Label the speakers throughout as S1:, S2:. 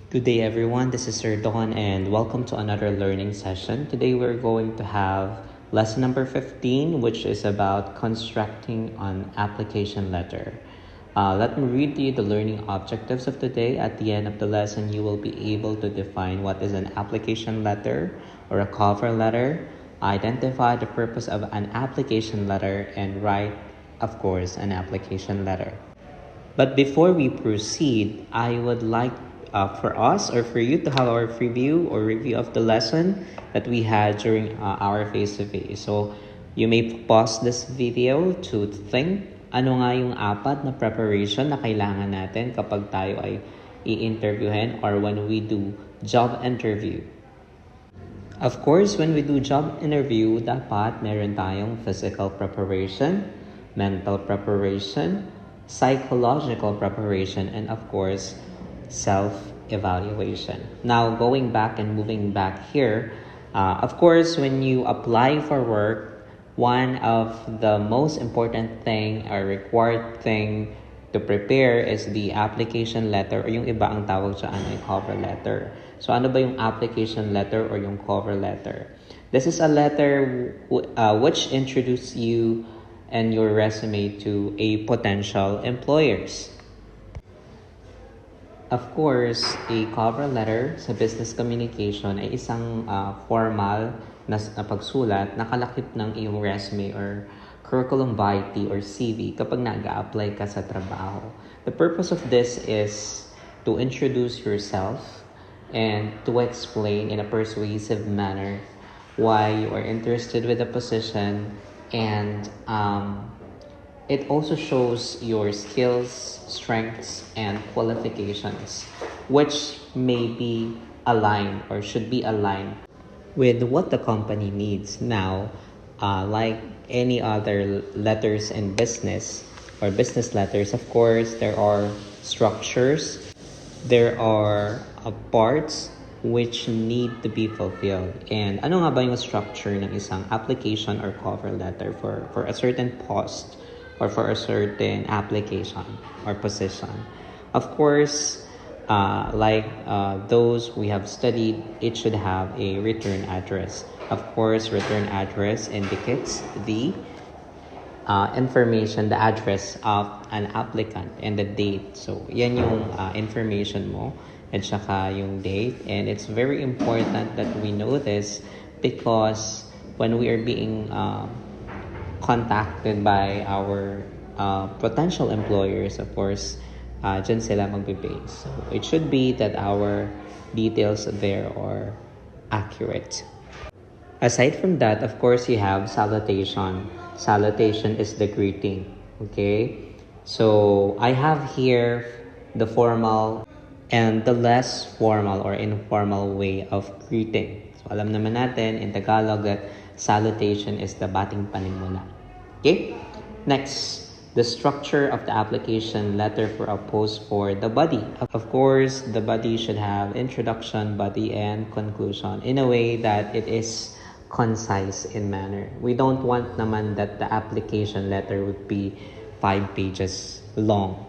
S1: Good day, everyone. This is Sir Don, and welcome to another learning session. Today, we're going to have lesson number 15, which is about constructing an application letter. Let me read you the learning objectives of today. At the end of the lesson, you will be able to define what is an application letter or a cover letter, identify the purpose of an application letter, and write, of course, an application letter. But before we proceed, I would like for us or for you to have our preview or review of the lesson that we had during our face-to-face. So you may pause this video to think ano nga yung apat na preparation na kailangan natin kapag tayo ay i-interviewin or when we do job interview. Of course, when we do job interview, dapat meron tayong physical preparation, mental preparation, psychological preparation, and of course, self-evaluation. Now, going back and moving back here, of course, when you apply for work, one of the most important thing or required thing to prepare is the application letter or yung iba ang tawag dyan ay cover letter. So, ano ba yung application letter or yung cover letter? This is a letter which introduces you and your resume to a potential employers. Of course, a cover letter sa business communication ay isang formal na pagsulat na kalakip ng iyong resume or curriculum vitae or CV kapag nag-a-apply ka sa trabaho. The purpose of this is to introduce yourself and to explain in a persuasive manner why you are interested with the position, and it also shows your skills, strengths, and qualifications, which may be aligned or should be aligned with what the company needs. Now, like any other letters in business or business letters, of course, there are structures, there are parts which need to be fulfilled. And ano nga ba yung structure ng isang application or cover letter for a certain post or for a certain application or position? Of course, those we have studied, it should have a return address. Of course, return address indicates the information, the address of an applicant and the date. So, yan yung information mo at saka yung date. And it's very important that we know this because when we are being contacted by our potential employers, of course, dyan sila magbe-base. So, it should be that our details there are accurate. Aside from that, of course, you have salutation. Salutation is the greeting. Okay? So, I have here the formal and the less formal or informal way of greeting. So, alam naman natin in Tagalog that salutation is the bating panimula. Okay? Next, the structure of the application letter for a post for the body. Of course, the body should have introduction, body, and conclusion in a way that it is concise in manner. We don't want naman that the application letter would be 5 pages long.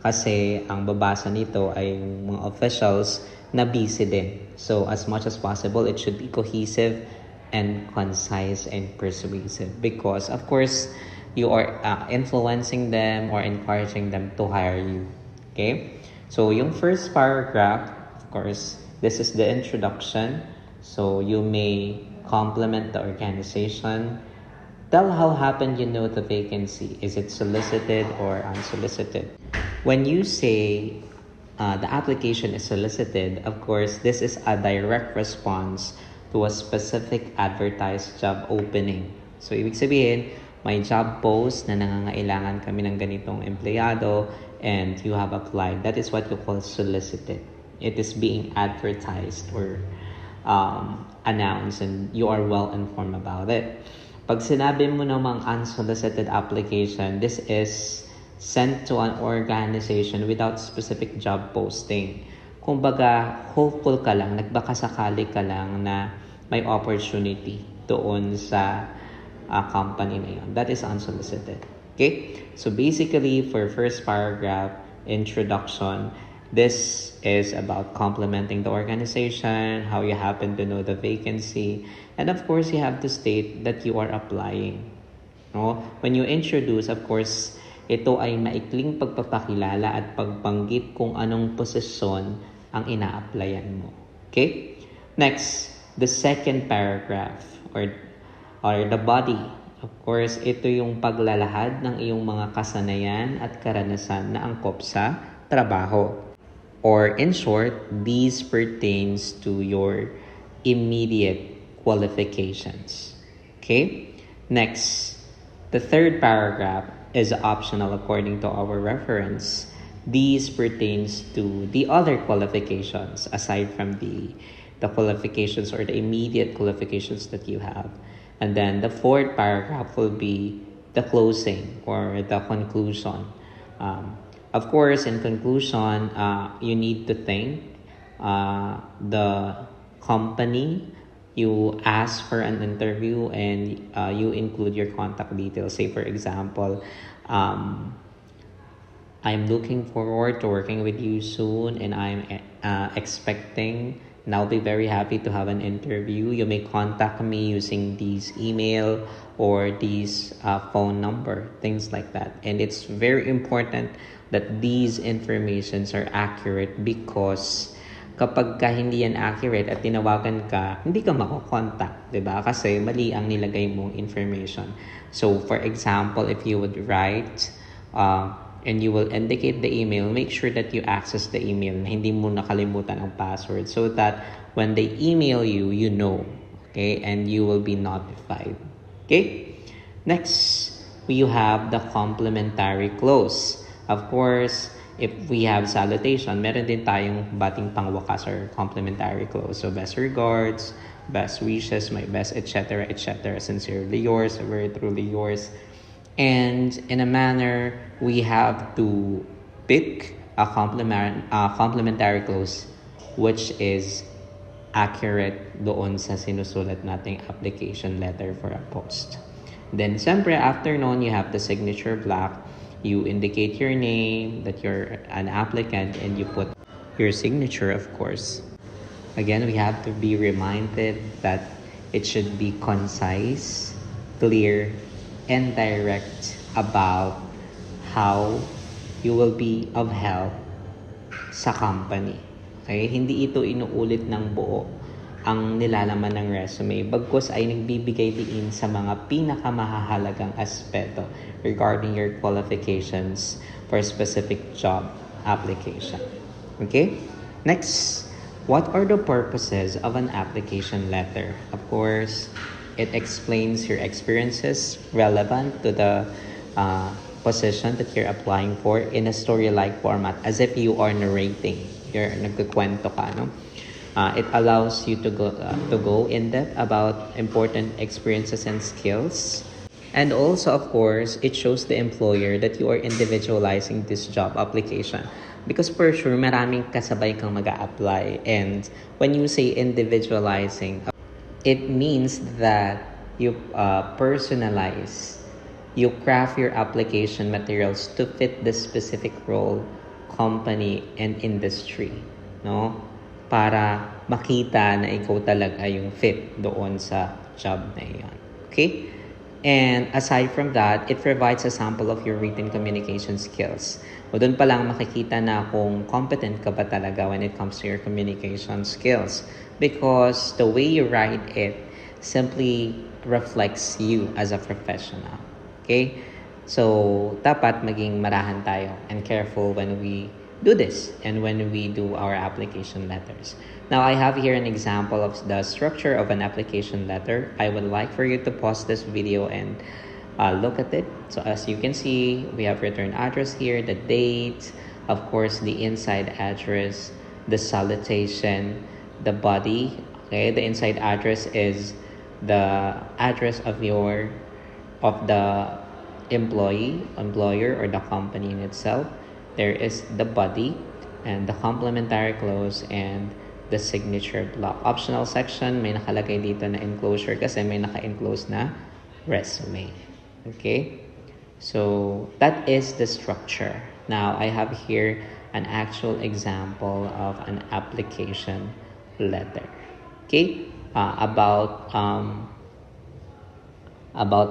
S1: Kasi ang babasa nito ay mga officials na busy din. So as much as possible, it should be cohesive and concise and persuasive because of course you are influencing them or encouraging them to hire you. Okay? So yung first paragraph, of course, this is the introduction. So you may compliment the organization. Tell how happened you know the vacancy. Is it solicited or unsolicited? When you say the application is solicited, of course, this is a direct response to a specific advertised job opening. So, ibig sabihin, may job post na nangangailangan kami ng ganitong empleyado and you have applied. That is what you call solicited. It is being advertised or announced and you are well informed about it. Pag sinabi mo namang unsolicited application, this is sent to an organization without specific job posting. Kumbaga, hopeful ka lang, nagbakasakali ka lang na may opportunity doon sa company na yun. That is unsolicited. Okay? So basically, for first paragraph, introduction, This is about complementing the organization, how you happen to know the vacancy, and of course, you have to state that you are applying. No? When you introduce, of course, ito ay maikling pagpapakilala at pagbanggit kung anong posisyon ang ina-applyan mo. Okay? Next, the second paragraph or the body. Of course, ito yung paglalahad ng iyong mga kasanayan at karanasan na angkop sa trabaho. Or in short, these pertains to your immediate qualifications. Okay? Next, the third paragraph is optional according to our reference. These pertains to the other qualifications aside from the qualifications or the immediate qualifications that you have. And then the fourth paragraph will be the closing or the conclusion. Of course, in conclusion, you need to thank the company. You ask for an interview and you include your contact details. Say, for example, I'm looking forward to working with you soon and I'm expecting, and I'll be very happy to have an interview. You may contact me using these email or these phone number, things like that. And it's very important that these informations are accurate because kapag ka hindi yan accurate at tinawagan ka, hindi ka makakontakt, di ba? Kasi mali ang nilagay mong information. So, for example, if you would write and you will indicate the email, make sure that you access the email na hindi mo nakalimutan ang password so that when they email you, you know, okay? And you will be notified, okay? Next, we have the complementary clause. Of course, if we have salutation, meron din tayong bating pangwakas or complimentary clause. So, best regards, best wishes, my best, etc., etc. Sincerely yours, very truly yours. And in a manner, we have to pick a complementary clause which is accurate doon sa sinusulat nating application letter for a post. Then, siyempre, after noon, you have the signature block. You indicate your name, that you're an applicant, and you put your signature, of course. Again, we have to be reminded that it should be concise, clear, and direct about how you will be of help sa company. Okay? Hindi ito inuulit ng buo ang nilalaman ng resume. Bagkus ay nagbibigay din sa mga pinakamahalagang aspeto regarding your qualifications for a specific job application. Okay? Next, what are the purposes of an application letter? Of course, it explains your experiences relevant to the position that you're applying for in a story-like format as if you are narrating. You're nagkukwento ka, no? It allows you to go in depth about important experiences and skills. And also, of course, it shows the employer that you are individualizing this job application. Because for sure, maraming kasabay kang mag-a-apply. And when you say individualizing, it means that you personalize, you craft your application materials to fit the specific role, company, and industry. No? Para makita na ikaw talaga yung fit doon sa job na iyon. Okay? And aside from that, it provides a sample of your written communication skills. O doon pa lang makikita na kung competent ka ba talaga when it comes to your communication skills. Because the way you write it simply reflects you as a professional. Okay? So, dapat maging marahan tayo and careful when we do this and when we do our application letters. Now, I have here an example of the structure of an application letter. I would like for you to pause this video and look at it. So as you can see, we have return address here, the date, of course, the inside address, the salutation, the body. Okay, the inside address is the address of the employer, or the company in itself. There is the body and the complementary clause and the signature block. Optional section, may nakalagay dito na enclosure kasi may naka-enclose na resume. Okay? So, that is the structure. Now, I have here an actual example of an application letter. Okay, about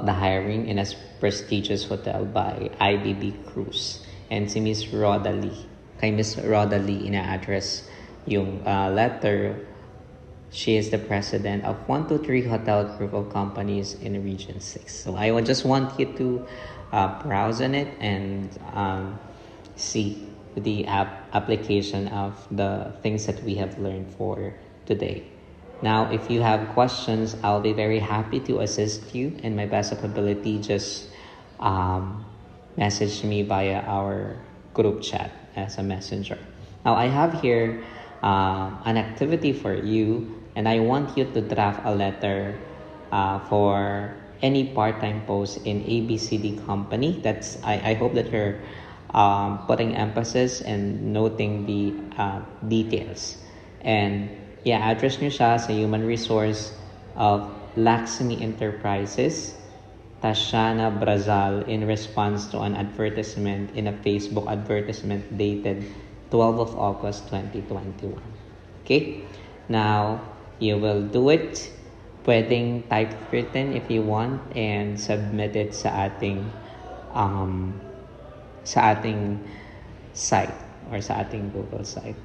S1: the hiring in a prestigious hotel by IBB Cruise. And si Miss Rodalie, kay Miss Rodalie ina-address yung letter. She is the president of 123 Hotel Group of Companies in Region 6. So I would just want you to browse on it and see the application of the things that we have learned for today. Now, if you have questions, I'll be very happy to assist you in my best of ability. Just message me via our group chat as a messenger. Now, I have here an activity for you, and I want you to draft a letter for any part-time post in ABCD company. I hope that you're putting emphasis and noting the details. And yeah, address nyo siya sa human resource of Laxmi Enterprises, Tashana Brazal, in response to an advertisement in a Facebook advertisement dated 12 of August 2021. Okay? Now, you will do it. Pwedeng typewritten if you want and submit it sa ating site or sa ating Google site.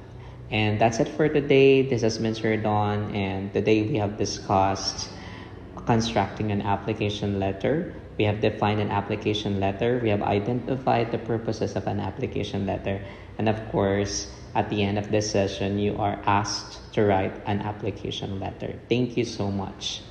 S1: And that's it for today. This has been Sir Don, and today we have discussed constructing an application letter. We have defined an application letter. We have identified the purposes of an application letter. And of course, at the end of this session, you are asked to write an application letter. Thank you so much.